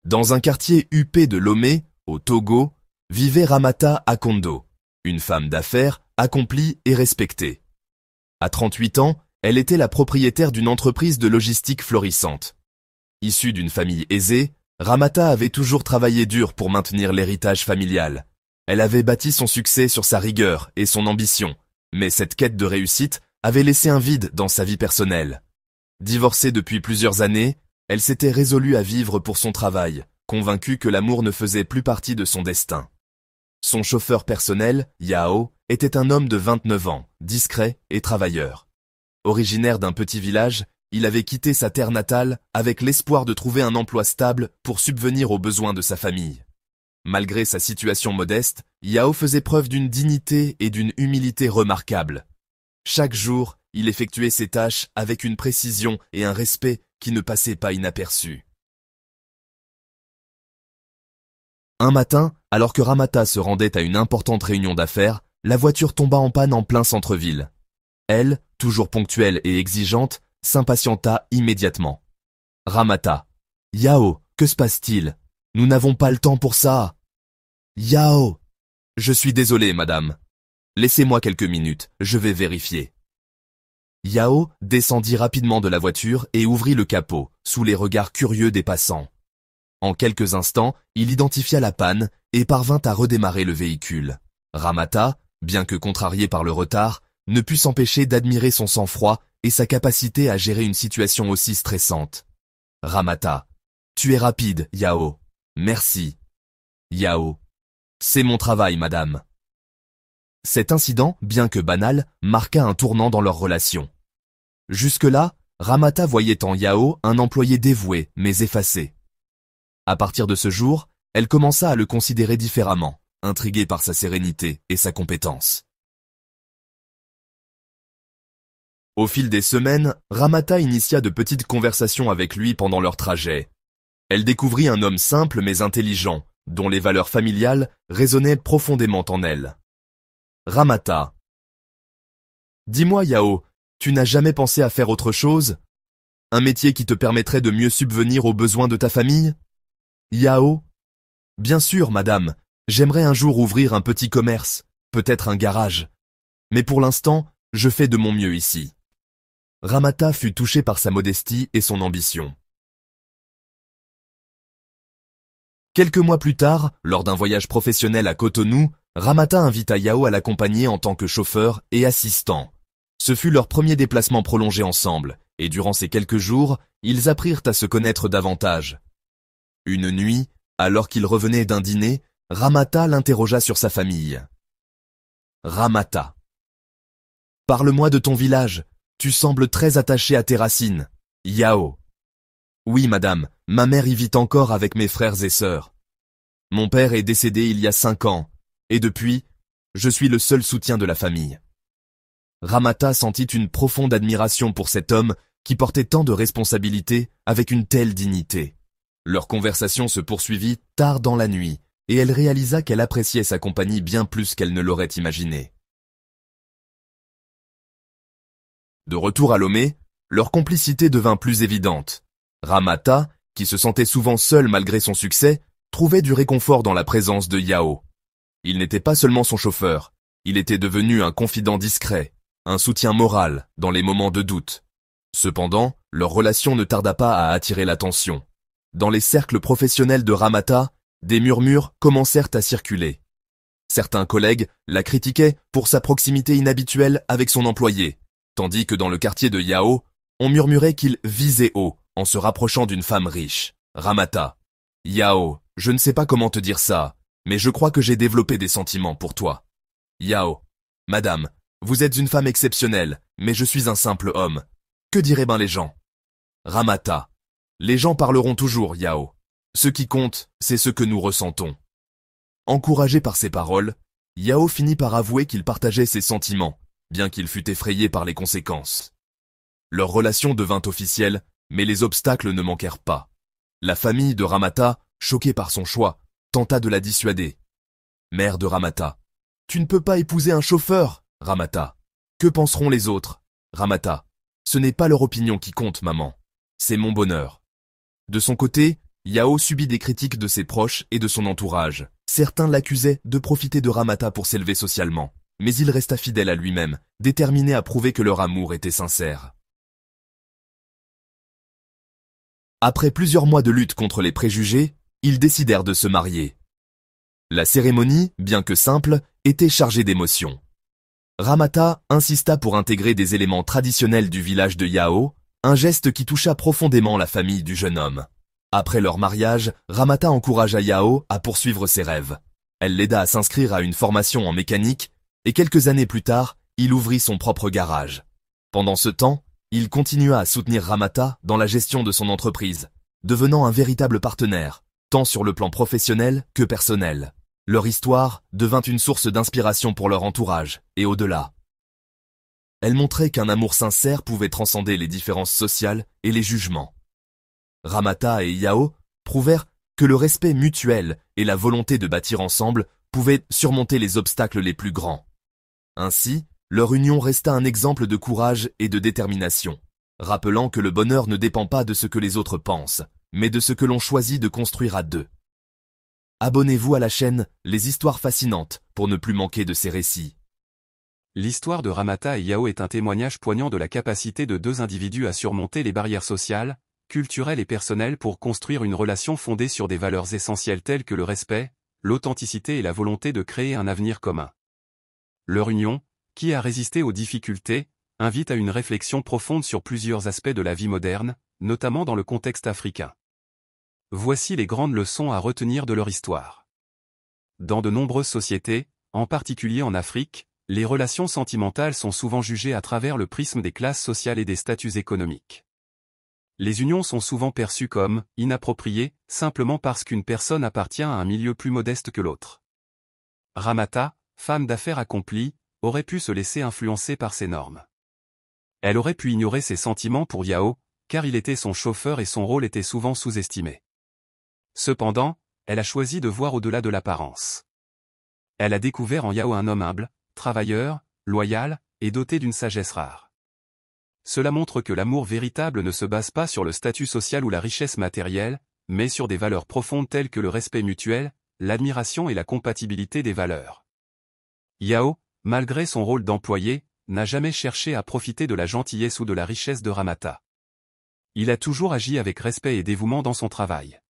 Dans un quartier huppé de Lomé, au Togo, vivait Ramata Akondo, une femme d'affaires accomplie et respectée. À 38 ans, elle était la propriétaire d'une entreprise de logistique florissante. Issue d'une famille aisée, Ramata avait toujours travaillé dur pour maintenir l'héritage familial. Elle avait bâti son succès sur sa rigueur et son ambition, mais cette quête de réussite avait laissé un vide dans sa vie personnelle. Divorcée depuis plusieurs années, elle s'était résolue à vivre pour son travail, convaincue que l'amour ne faisait plus partie de son destin. Son chauffeur personnel, Yao, était un homme de 29 ans, discret et travailleur. Originaire d'un petit village, il avait quitté sa terre natale avec l'espoir de trouver un emploi stable pour subvenir aux besoins de sa famille. Malgré sa situation modeste, Yao faisait preuve d'une dignité et d'une humilité remarquables. Chaque jour, il effectuait ses tâches avec une précision et un respect qui ne passaient pas inaperçus. Un matin, alors que Ramata se rendait à une importante réunion d'affaires, la voiture tomba en panne en plein centre-ville. Elle, toujours ponctuelle et exigeante, s'impatienta immédiatement. Ramata. Yao, que se passe-t-il? Nous n'avons pas le temps pour ça. Yao. Je suis désolé, madame. Laissez-moi quelques minutes, je vais vérifier. Yao descendit rapidement de la voiture et ouvrit le capot, sous les regards curieux des passants. En quelques instants, il identifia la panne et parvint à redémarrer le véhicule. Ramata, bien que contrarié par le retard, ne put s'empêcher d'admirer son sang-froid et sa capacité à gérer une situation aussi stressante. Ramata. Tu es rapide, Yao. Merci. Yao. C'est mon travail, madame. Cet incident, bien que banal, marqua un tournant dans leur relation. Jusque-là, Ramata voyait en Yao un employé dévoué, mais effacé. À partir de ce jour, elle commença à le considérer différemment, intriguée par sa sérénité et sa compétence. Au fil des semaines, Ramata initia de petites conversations avec lui pendant leur trajet. Elle découvrit un homme simple mais intelligent, dont les valeurs familiales résonnaient profondément en elle. Ramata. Dis-moi, Yao, tu n'as jamais pensé à faire autre chose? Un métier qui te permettrait de mieux subvenir aux besoins de ta famille? Yao. Bien sûr, madame, j'aimerais un jour ouvrir un petit commerce, peut-être un garage. Mais pour l'instant, je fais de mon mieux ici. Ramata fut touché par sa modestie et son ambition. Quelques mois plus tard, lors d'un voyage professionnel à Cotonou, Ramata invita Yao à l'accompagner en tant que chauffeur et assistant. Ce fut leur premier déplacement prolongé ensemble, et durant ces quelques jours, ils apprirent à se connaître davantage. Une nuit, alors qu'il revenait d'un dîner, Ramata l'interrogea sur sa famille. Ramata. Parle-moi de ton village, tu sembles très attaché à tes racines. Yao. Oui, madame, ma mère y vit encore avec mes frères et sœurs. Mon père est décédé il y a 5 ans, et depuis, je suis le seul soutien de la famille. Ramata sentit une profonde admiration pour cet homme qui portait tant de responsabilités avec une telle dignité. Leur conversation se poursuivit tard dans la nuit, et elle réalisa qu'elle appréciait sa compagnie bien plus qu'elle ne l'aurait imaginé. De retour à Lomé, leur complicité devint plus évidente. Ramata, qui se sentait souvent seul malgré son succès, trouvait du réconfort dans la présence de Yao. Il n'était pas seulement son chauffeur, il était devenu un confident discret, un soutien moral dans les moments de doute. Cependant, leur relation ne tarda pas à attirer l'attention. Dans les cercles professionnels de Ramata, des murmures commencèrent à circuler. Certains collègues la critiquaient pour sa proximité inhabituelle avec son employé, tandis que dans le quartier de Yao, on murmurait qu'il visait haut en se rapprochant d'une femme riche. Ramata. Yao, je ne sais pas comment te dire ça, mais je crois que j'ai développé des sentiments pour toi. Yao. Madame, vous êtes une femme exceptionnelle, mais je suis un simple homme. Que diraient ben les gens? Ramata. Les gens parleront toujours, Yao. Ce qui compte, c'est ce que nous ressentons. Encouragé par ces paroles, Yao finit par avouer qu'il partageait ses sentiments, bien qu'il fût effrayé par les conséquences. Leur relation devint officielle, mais les obstacles ne manquèrent pas. La famille de Ramata, choquée par son choix, tenta de la dissuader. Mère de Ramata. Tu ne peux pas épouser un chauffeur, Ramata. Que penseront les autres? Ramata. Ce n'est pas leur opinion qui compte, maman. C'est mon bonheur. De son côté, Yao subit des critiques de ses proches et de son entourage. Certains l'accusaient de profiter de Ramata pour s'élever socialement, mais il resta fidèle à lui-même, déterminé à prouver que leur amour était sincère. Après plusieurs mois de lutte contre les préjugés, ils décidèrent de se marier. La cérémonie, bien que simple, était chargée d'émotions. Ramata insista pour intégrer des éléments traditionnels du village de Yao, un geste qui toucha profondément la famille du jeune homme. Après leur mariage, Ramata encouragea Yao à poursuivre ses rêves. Elle l'aida à s'inscrire à une formation en mécanique, et quelques années plus tard, il ouvrit son propre garage. Pendant ce temps, il continua à soutenir Ramata dans la gestion de son entreprise, devenant un véritable partenaire, tant sur le plan professionnel que personnel. Leur histoire devint une source d'inspiration pour leur entourage, et au-delà. Elle montrait qu'un amour sincère pouvait transcender les différences sociales et les jugements. Ramata et Yao prouvèrent que le respect mutuel et la volonté de bâtir ensemble pouvaient surmonter les obstacles les plus grands. Ainsi, leur union resta un exemple de courage et de détermination, rappelant que le bonheur ne dépend pas de ce que les autres pensent, mais de ce que l'on choisit de construire à deux. Abonnez-vous à la chaîne Les Histoires Fascinantes pour ne plus manquer de ces récits. L'histoire de Ramata et Yao est un témoignage poignant de la capacité de deux individus à surmonter les barrières sociales, culturelles et personnelles pour construire une relation fondée sur des valeurs essentielles telles que le respect, l'authenticité et la volonté de créer un avenir commun. Leur union, qui a résisté aux difficultés, invite à une réflexion profonde sur plusieurs aspects de la vie moderne, notamment dans le contexte africain. Voici les grandes leçons à retenir de leur histoire. Dans de nombreuses sociétés, en particulier en Afrique, les relations sentimentales sont souvent jugées à travers le prisme des classes sociales et des statuts économiques. Les unions sont souvent perçues comme inappropriées, simplement parce qu'une personne appartient à un milieu plus modeste que l'autre. Ramata, femme d'affaires accomplie, aurait pu se laisser influencer par ces normes. Elle aurait pu ignorer ses sentiments pour Yao, car il était son chauffeur et son rôle était souvent sous-estimé. Cependant, elle a choisi de voir au-delà de l'apparence. Elle a découvert en Yao un homme humble, travailleur, loyal, et doté d'une sagesse rare. Cela montre que l'amour véritable ne se base pas sur le statut social ou la richesse matérielle, mais sur des valeurs profondes telles que le respect mutuel, l'admiration et la compatibilité des valeurs. Yao, malgré son rôle d'employé, n'a jamais cherché à profiter de la gentillesse ou de la richesse de Ramata. Il a toujours agi avec respect et dévouement dans son travail.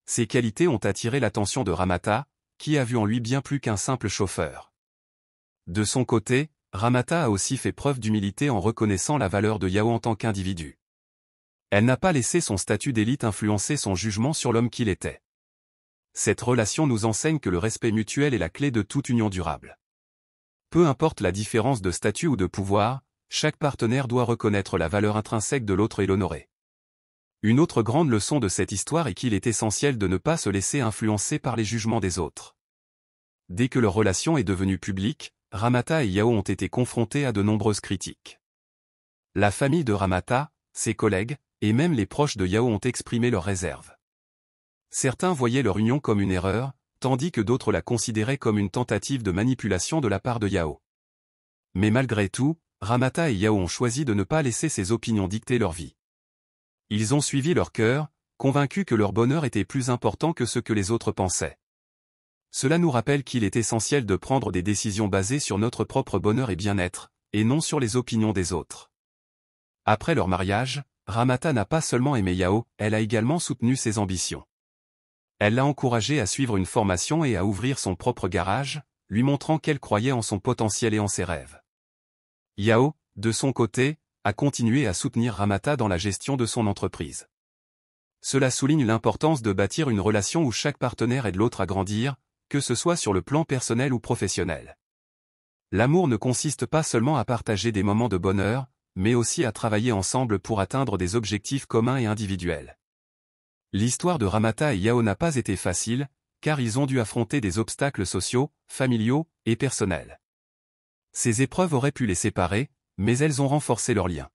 Ces qualités ont attiré l'attention de Ramata, qui a vu en lui bien plus qu'un simple chauffeur. De son côté, Ramata a aussi fait preuve d'humilité en reconnaissant la valeur de Yao en tant qu'individu. Elle n'a pas laissé son statut d'élite influencer son jugement sur l'homme qu'il était. Cette relation nous enseigne que le respect mutuel est la clé de toute union durable. Peu importe la différence de statut ou de pouvoir, chaque partenaire doit reconnaître la valeur intrinsèque de l'autre et l'honorer. Une autre grande leçon de cette histoire est qu'il est essentiel de ne pas se laisser influencer par les jugements des autres. Dès que leur relation est devenue publique, Ramata et Yao ont été confrontés à de nombreuses critiques. La famille de Ramata, ses collègues, et même les proches de Yao ont exprimé leurs réserves. Certains voyaient leur union comme une erreur, tandis que d'autres la considéraient comme une tentative de manipulation de la part de Yao. Mais malgré tout, Ramata et Yao ont choisi de ne pas laisser ces opinions dicter leur vie. Ils ont suivi leur cœur, convaincus que leur bonheur était plus important que ce que les autres pensaient. Cela nous rappelle qu'il est essentiel de prendre des décisions basées sur notre propre bonheur et bien-être, et non sur les opinions des autres. Après leur mariage, Ramata n'a pas seulement aimé Yao, elle a également soutenu ses ambitions. Elle l'a encouragé à suivre une formation et à ouvrir son propre garage, lui montrant qu'elle croyait en son potentiel et en ses rêves. Yao, de son côté, a continué à soutenir Ramata dans la gestion de son entreprise. Cela souligne l'importance de bâtir une relation où chaque partenaire aide l'autre à grandir, que ce soit sur le plan personnel ou professionnel. L'amour ne consiste pas seulement à partager des moments de bonheur, mais aussi à travailler ensemble pour atteindre des objectifs communs et individuels. L'histoire de Ramata et Yao n'a pas été facile, car ils ont dû affronter des obstacles sociaux, familiaux et personnels. Ces épreuves auraient pu les séparer, mais elles ont renforcé leurs liens.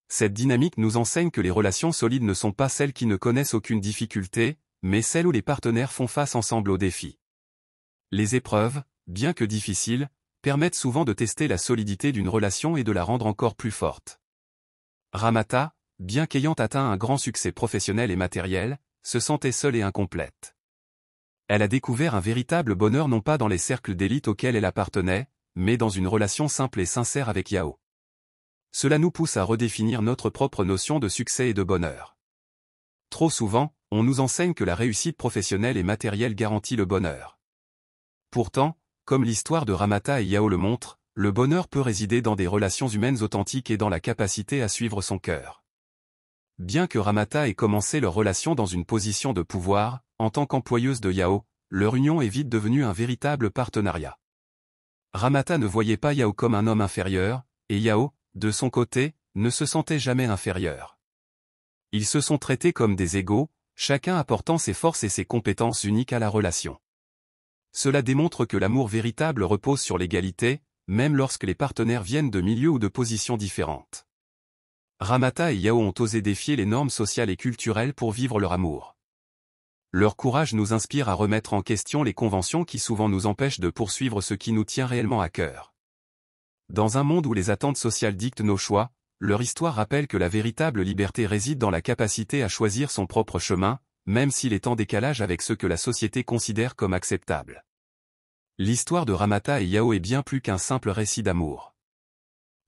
Cette dynamique nous enseigne que les relations solides ne sont pas celles qui ne connaissent aucune difficulté, mais celles où les partenaires font face ensemble aux défis. Les épreuves, bien que difficiles, permettent souvent de tester la solidité d'une relation et de la rendre encore plus forte. Ramata, bien qu'ayant atteint un grand succès professionnel et matériel, se sentait seule et incomplète. Elle a découvert un véritable bonheur non pas dans les cercles d'élite auxquels elle appartenait, mais dans une relation simple et sincère avec Yao. Cela nous pousse à redéfinir notre propre notion de succès et de bonheur. Trop souvent, on nous enseigne que la réussite professionnelle et matérielle garantit le bonheur. Pourtant, comme l'histoire de Ramata et Yao le montre, le bonheur peut résider dans des relations humaines authentiques et dans la capacité à suivre son cœur. Bien que Ramata ait commencé leur relation dans une position de pouvoir, en tant qu'employeuse de Yao, leur union est vite devenue un véritable partenariat. Ramata ne voyait pas Yao comme un homme inférieur, et Yao, de son côté, ne se sentait jamais inférieur. Ils se sont traités comme des égaux, chacun apportant ses forces et ses compétences uniques à la relation. Cela démontre que l'amour véritable repose sur l'égalité, même lorsque les partenaires viennent de milieux ou de positions différentes. Ramata et Yao ont osé défier les normes sociales et culturelles pour vivre leur amour. Leur courage nous inspire à remettre en question les conventions qui souvent nous empêchent de poursuivre ce qui nous tient réellement à cœur. Dans un monde où les attentes sociales dictent nos choix, leur histoire rappelle que la véritable liberté réside dans la capacité à choisir son propre chemin, même s'il est en décalage avec ce que la société considère comme acceptable. L'histoire de Ramata et Yao est bien plus qu'un simple récit d'amour.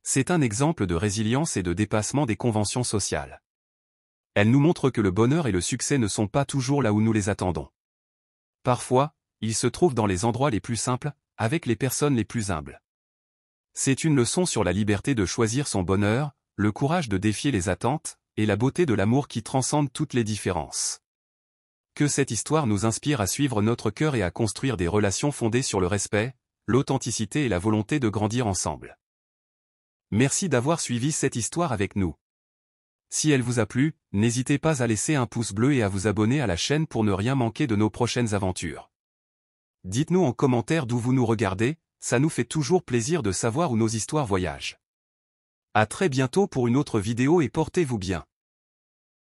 C'est un exemple de résilience et de dépassement des conventions sociales. Elle nous montre que le bonheur et le succès ne sont pas toujours là où nous les attendons. Parfois, ils se trouvent dans les endroits les plus simples, avec les personnes les plus humbles. C'est une leçon sur la liberté de choisir son bonheur, le courage de défier les attentes, et la beauté de l'amour qui transcende toutes les différences. Que cette histoire nous inspire à suivre notre cœur et à construire des relations fondées sur le respect, l'authenticité et la volonté de grandir ensemble. Merci d'avoir suivi cette histoire avec nous. Si elle vous a plu, n'hésitez pas à laisser un pouce bleu et à vous abonner à la chaîne pour ne rien manquer de nos prochaines aventures. Dites-nous en commentaire d'où vous nous regardez, ça nous fait toujours plaisir de savoir où nos histoires voyagent. À très bientôt pour une autre vidéo et portez-vous bien.